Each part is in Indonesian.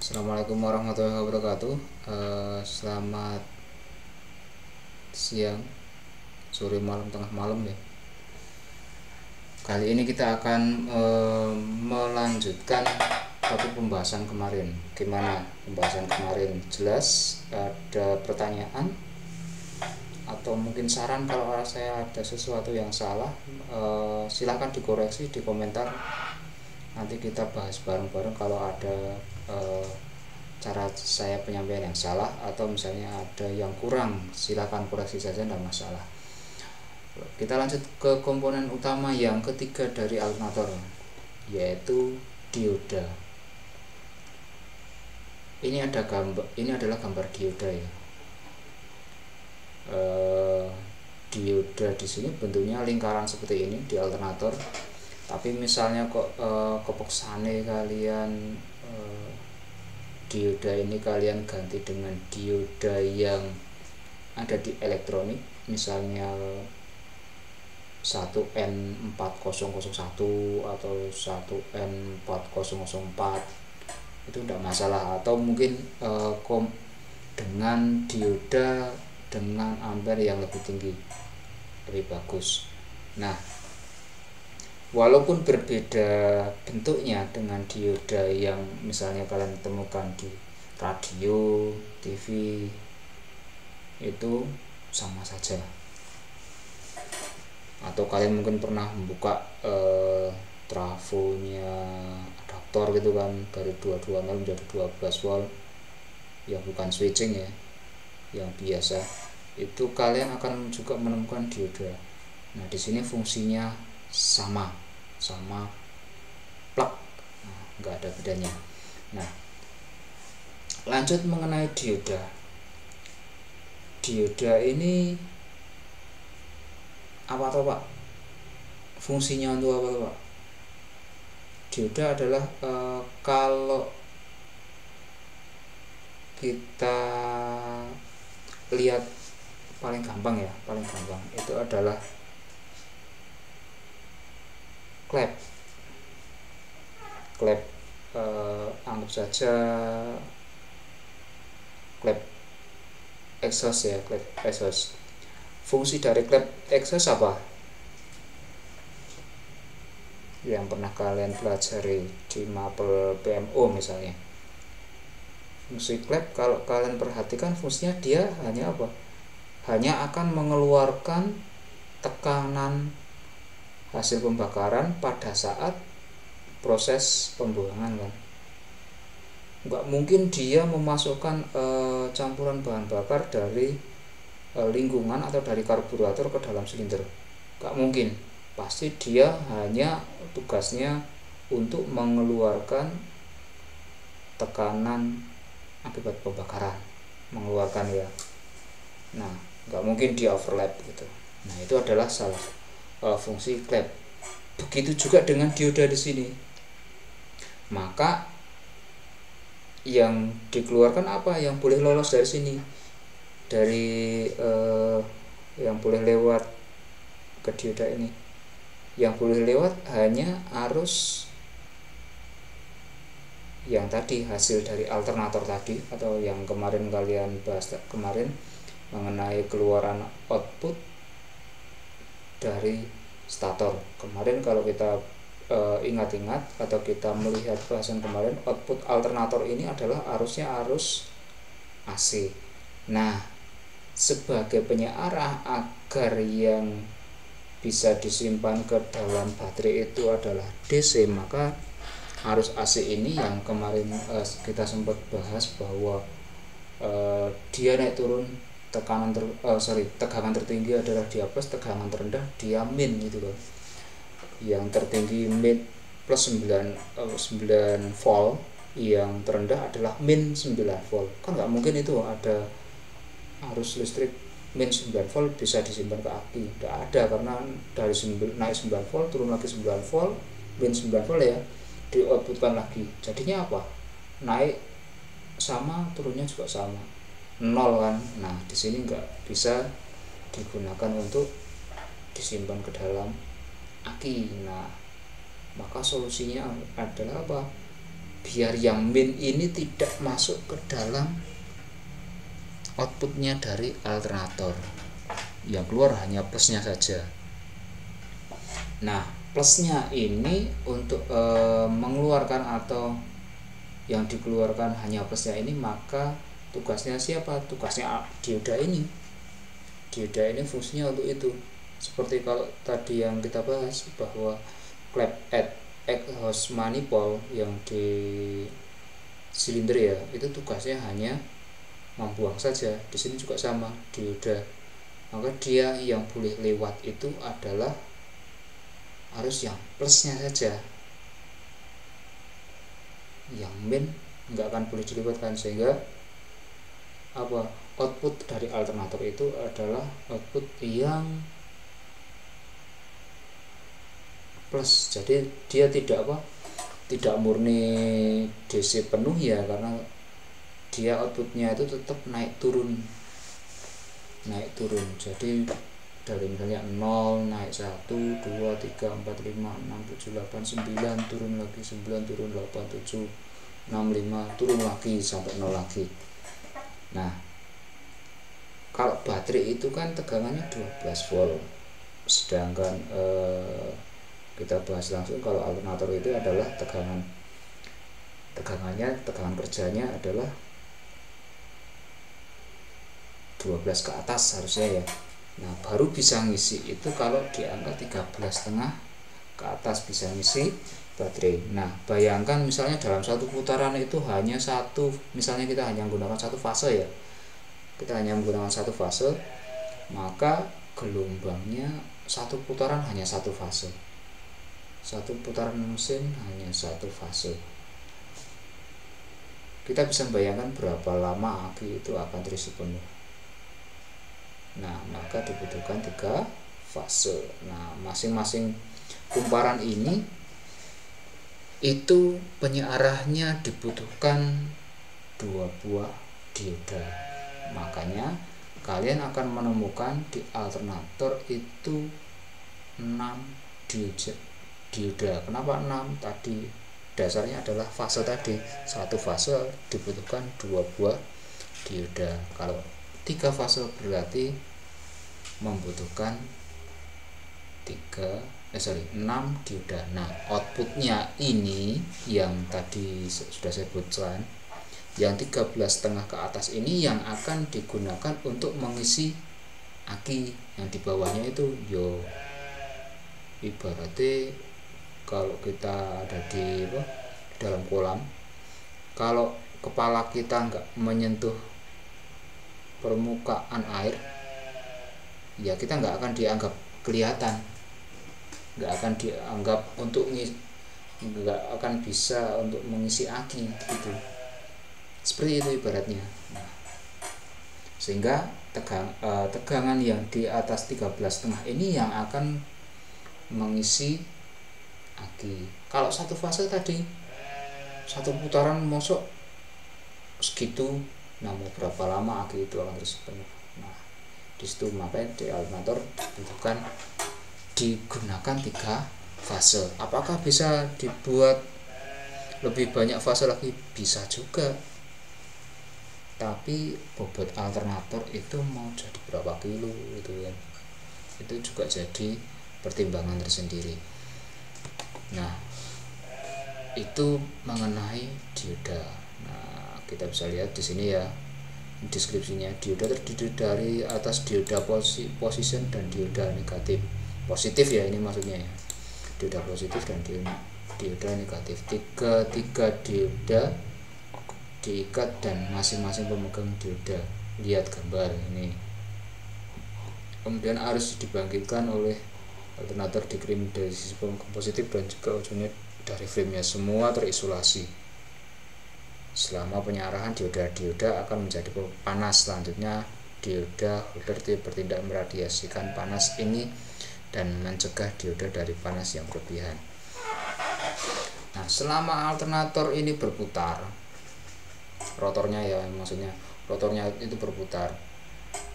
Assalamualaikum warahmatullahi wabarakatuh. Selamat siang, sore, malam, tengah malam ya. Kali ini kita akan melanjutkan topik pembahasan kemarin. Gimana pembahasan kemarin? Jelas ada pertanyaan atau mungkin saran? Kalau saya ada sesuatu yang salah, silahkan dikoreksi di komentar. Nanti kita bahas bareng-bareng. Kalau ada cara saya penyampaian yang salah atau misalnya ada yang kurang, silakan koreksi saja, tidak masalah. Kita lanjut ke komponen utama yang ketiga dari alternator, yaitu dioda. Ini adalah gambar dioda ya. Dioda di sini bentuknya lingkaran seperti ini di alternator. Tapi misalnya kok kepeksane kalian dioda ini kalian ganti dengan dioda yang ada di elektronik, misalnya 1N4001 atau 1N4004, itu tidak masalah. Atau mungkin dengan dioda dengan ampere yang lebih tinggi, lebih bagus. Nah, walaupun berbeda bentuknya dengan dioda yang misalnya kalian temukan di radio, TV, itu sama saja. Atau kalian mungkin pernah membuka trafonya adaptor gitu kan, dari 220 menjadi 12 volt yang bukan switching ya, yang biasa, itu kalian akan juga menemukan dioda. Nah, di sini fungsinya sama plug, nggak ada bedanya. Nah, lanjut mengenai dioda. Dioda ini apa toh Pak? Fungsinya untuk apa toh Pak? Dioda adalah kalau kita lihat paling gampang itu adalah klep, anggap saja klep exhaust ya, klep exhaust. Fungsi dari klep exhaust apa? Yang pernah kalian pelajari di mapel PMO misalnya. Fungsi klep kalau kalian perhatikan, fungsinya dia hanya apa? Hanya akan mengeluarkan tekanan hasil pembakaran pada saat proses pembuangan kan. Nggak mungkin dia memasukkan campuran bahan bakar dari lingkungan atau dari karburator ke dalam silinder. Nggak mungkin. Pasti dia hanya tugasnya untuk mengeluarkan tekanan akibat pembakaran, mengeluarkan ya. Nah, nggak mungkin dia overlap gitu. Nah, itu adalah salah fungsi klep. Begitu juga dengan dioda di sini. Maka yang dikeluarkan apa? Yang boleh lolos dari sini, dari yang boleh lewat ke dioda ini, yang boleh lewat hanya arus yang tadi, hasil dari alternator tadi, atau yang kemarin kalian bahas kemarin mengenai keluaran output dari stator. Kemarin kalau kita ingat-ingat atau kita melihat bahasan kemarin, output alternator ini adalah arusnya arus AC. Nah, sebagai penyearah agar yang bisa disimpan ke dalam baterai itu adalah DC, maka arus AC ini yang kemarin kita sempat bahas bahwa dia naik turun, tegangan tertinggi adalah dia plus, tegangan terendah dia min gitu loh. Yang tertinggi min plus 9 volt, yang terendah adalah min 9 volt. Kan nggak mungkin itu ada arus listrik min 9 volt bisa disimpan ke aki, tidak ada, karena dari naik 9 volt turun lagi 9 volt, min 9 volt ya, dioutputkan lagi. Jadinya apa? Naik sama, turunnya juga sama, nol kan. Nah, di sini nggak bisa digunakan untuk disimpan ke dalam aki. Nah, maka solusinya adalah apa? biar yang min ini tidak masuk ke dalam outputnya dari alternator, yang keluar hanya plusnya saja. Nah, plusnya ini untuk mengeluarkan atau yang dikeluarkan hanya plusnya ini, maka tugasnya siapa? Tugasnya dioda ini. Dioda ini fungsinya untuk itu. Seperti kalau tadi yang kita bahas bahwa clap at exhaust manifold yang di silinder ya, itu tugasnya hanya membuang saja. Di sini juga sama, dioda. Maka dia yang boleh lewat itu adalah arus yang plusnya saja. Yang min nggak akan boleh dilewatkan, sehingga apa, output dari alternator itu adalah output yang plus. Jadi dia tidak tidak murni DC penuh ya, karena dia outputnya itu tetap naik turun. Jadi dari misalnya 0 naik 1 2 3 4 5 6 7 8 9, turun lagi 9, turun 8 7 6 5, turun lagi sampai 0 lagi. Nah, kalau baterai itu kan tegangannya 12 volt, sedangkan kita bahas langsung kalau alternator itu adalah tegangan kerjanya adalah 12 ke atas harusnya ya. Nah, baru bisa ngisi itu kalau di angka 13,5 ke atas bisa ngisi baterai. Nah, bayangkan misalnya dalam satu putaran itu hanya satu, misalnya kita hanya menggunakan satu fase ya, maka gelombangnya satu putaran hanya satu fase. Satu putaran mesin hanya satu fase. Kita bisa membayangkan berapa lama aki itu akan terisi penuh. Nah, maka dibutuhkan 3 fase. Nah, masing-masing kumparan ini itu penyearahnya dibutuhkan 2 buah dioda. Makanya kalian akan menemukan di alternator itu 6 dioda. Kenapa 6? Tadi dasarnya adalah fase tadi. Satu fase dibutuhkan 2 buah dioda. Kalau 3 fase berarti membutuhkan 6 dioda. Nah, outputnya ini yang tadi sudah saya sebutkan, yang 13,5 ke atas ini yang akan digunakan untuk mengisi aki. Yang di bawahnya itu ibaratnya kalau kita ada di dalam kolam, kalau kepala kita nggak menyentuh permukaan air ya, kita nggak akan dianggap kelihatan, nggak akan dianggap nggak akan bisa untuk mengisi aki gitu. Seperti itu ibaratnya. Nah, sehingga tegangan yang di atas 13,5 ini yang akan mengisi aki. Kalau satu fase tadi satu putaran mosok segitu, nah mau berapa lama aki itu akan terus penuh. Nah, disitu makanya di alternator digunakan 3 fase. Apakah bisa dibuat lebih banyak fase lagi? Bisa juga, tapi bobot alternator itu mau jadi berapa kilo gitu kan, itu juga jadi pertimbangan tersendiri. Nah, itu mengenai dioda. Nah, kita bisa lihat di sini ya deskripsinya. Dioda terdiri dari atas dioda position dan dioda negatif. Positif ya ini maksudnya ya. Dioda positif dan dioda negatif. Tiga dioda diikat dan masing-masing pemegang dioda. Lihat gambar ini. Kemudian arus dibangkitkan oleh alternator dikirim dari sisi positif dan juga ujungnya dari frame-nya, semua terisolasi. Selama penyarahan dioda akan menjadi panas. Selanjutnya dioda holder bertindak meradiasikan panas ini dan mencegah dioda dari panas yang berlebihan. Nah, selama alternator ini berputar, rotornya ya, maksudnya rotornya itu berputar,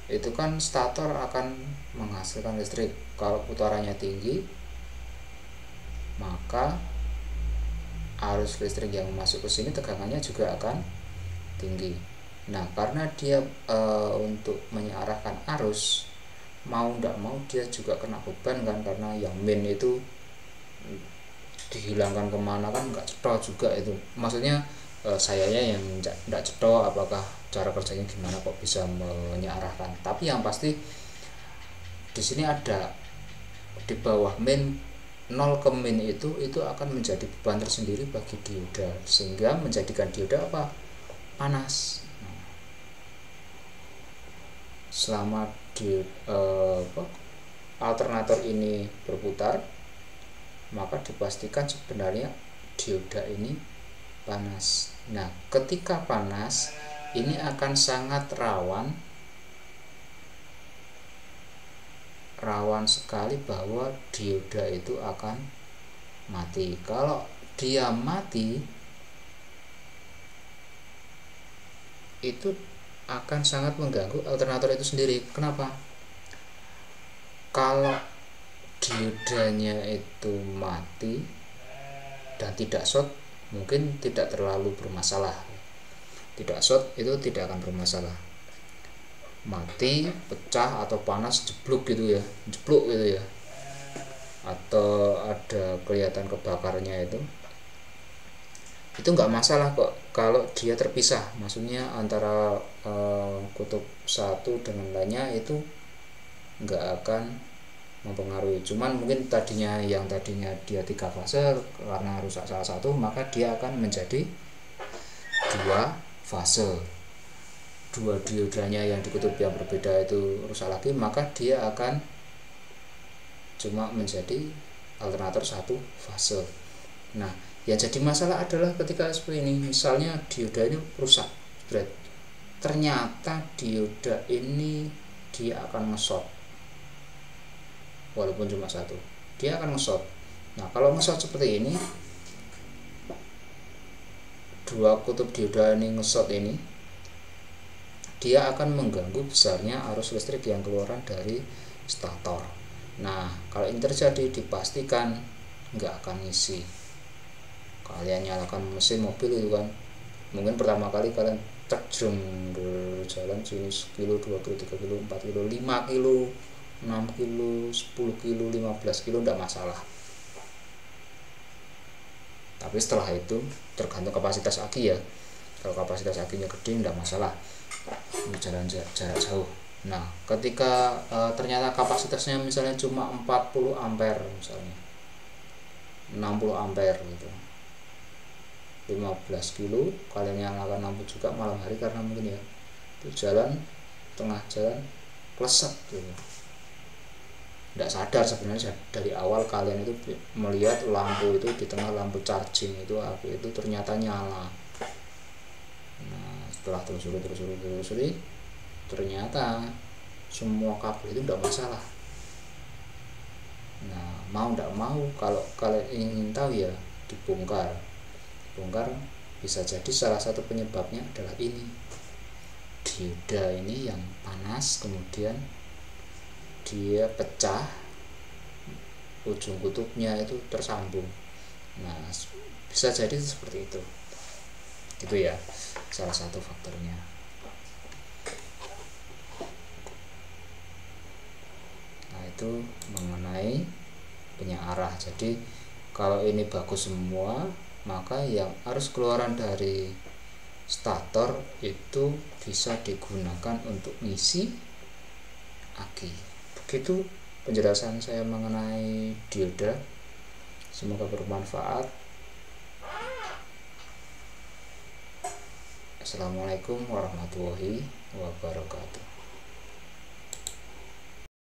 itu kan stator akan menghasilkan listrik. Kalau putarannya tinggi, maka arus listrik yang masuk ke sini tegangannya juga akan tinggi. Nah, karena dia untuk mengarahkan arus, mau tidak mau dia juga kena beban kan, karena yang main itu dihilangkan kemana kan nggak cetol juga itu. Maksudnya sayanya yang nggak cetol, apakah cara kerjanya gimana kok bisa mengarahkan. Tapi yang pasti di sini ada di bawah main 0 ke min itu akan menjadi beban tersendiri bagi dioda, sehingga menjadikan dioda apa? Panas. Selama alternator ini berputar, maka dipastikan sebenarnya dioda ini panas. Nah, ketika panas ini akan sangat rawan sekali bahwa dioda itu akan mati. Kalau dia mati, itu akan sangat mengganggu alternator itu sendiri. Kenapa? Kalau diodanya itu mati dan tidak short, mungkin tidak terlalu bermasalah. Tidak short itu tidak akan bermasalah. Mati, pecah atau panas, jeblok gitu ya, atau ada kelihatan kebakarnya itu nggak masalah kok kalau dia terpisah. Maksudnya antara kutub satu dengan lainnya itu nggak akan mempengaruhi. Cuman mungkin tadinya dia 3 fase, karena rusak salah satu, maka dia akan menjadi 2 fase. 2 diodanya yang di kutub yang berbeda itu rusak lagi, maka dia akan cuma menjadi alternator 1 fase. Nah, yang jadi masalah adalah ketika seperti ini, misalnya dioda ini rusak, ternyata dioda ini dia akan nge-short, walaupun cuma 1, dia akan nge-short. Nah, kalau nge-short seperti ini, 2 kutub dioda ini nge-short ini, dia akan mengganggu besarnya arus listrik yang keluaran dari stator. Nah, kalau ini terjadi, dipastikan nggak akan ngisi. Kalian nyalakan mesin mobil itu kan, mungkin pertama kali kalian terjun jalan sini 1 kilo, 2 kilo, 3 kilo, 4 kilo, 5 kilo, 6 kilo, 10 kilo, 15 kilo, enggak masalah. Tapi setelah itu tergantung kapasitas aki ya. Kalau kapasitas akinya gede enggak masalah, jalan jarak jauh. Nah, ketika ternyata kapasitasnya misalnya cuma 40 ampere misalnya, 60 ampere gitu, 15 kilo, kalian nyalakan lampu juga malam hari karena mungkin ya itu jalan tengah jalan klesat gitu. Tidak sadar sebenarnya dari awal kalian itu melihat lampu itu di tengah lampu charging itu, api itu ternyata nyala. Nah, setelah telusuri ternyata semua kabel itu tidak masalah. Nah, mau tidak mau kalau kalian ingin tahu ya dibongkar, bisa jadi salah satu penyebabnya adalah ini, dioda ini yang panas, kemudian dia pecah, ujung kutubnya itu tersambung. Nah, bisa jadi seperti itu gitu ya, salah satu faktornya. Nah, itu mengenai penyearah. Jadi kalau ini bagus semua, maka yang arus keluaran dari stator itu bisa digunakan untuk ngisi aki. Begitu penjelasan saya mengenai dioda. Semoga bermanfaat. Assalamualaikum warahmatullahi wabarakatuh.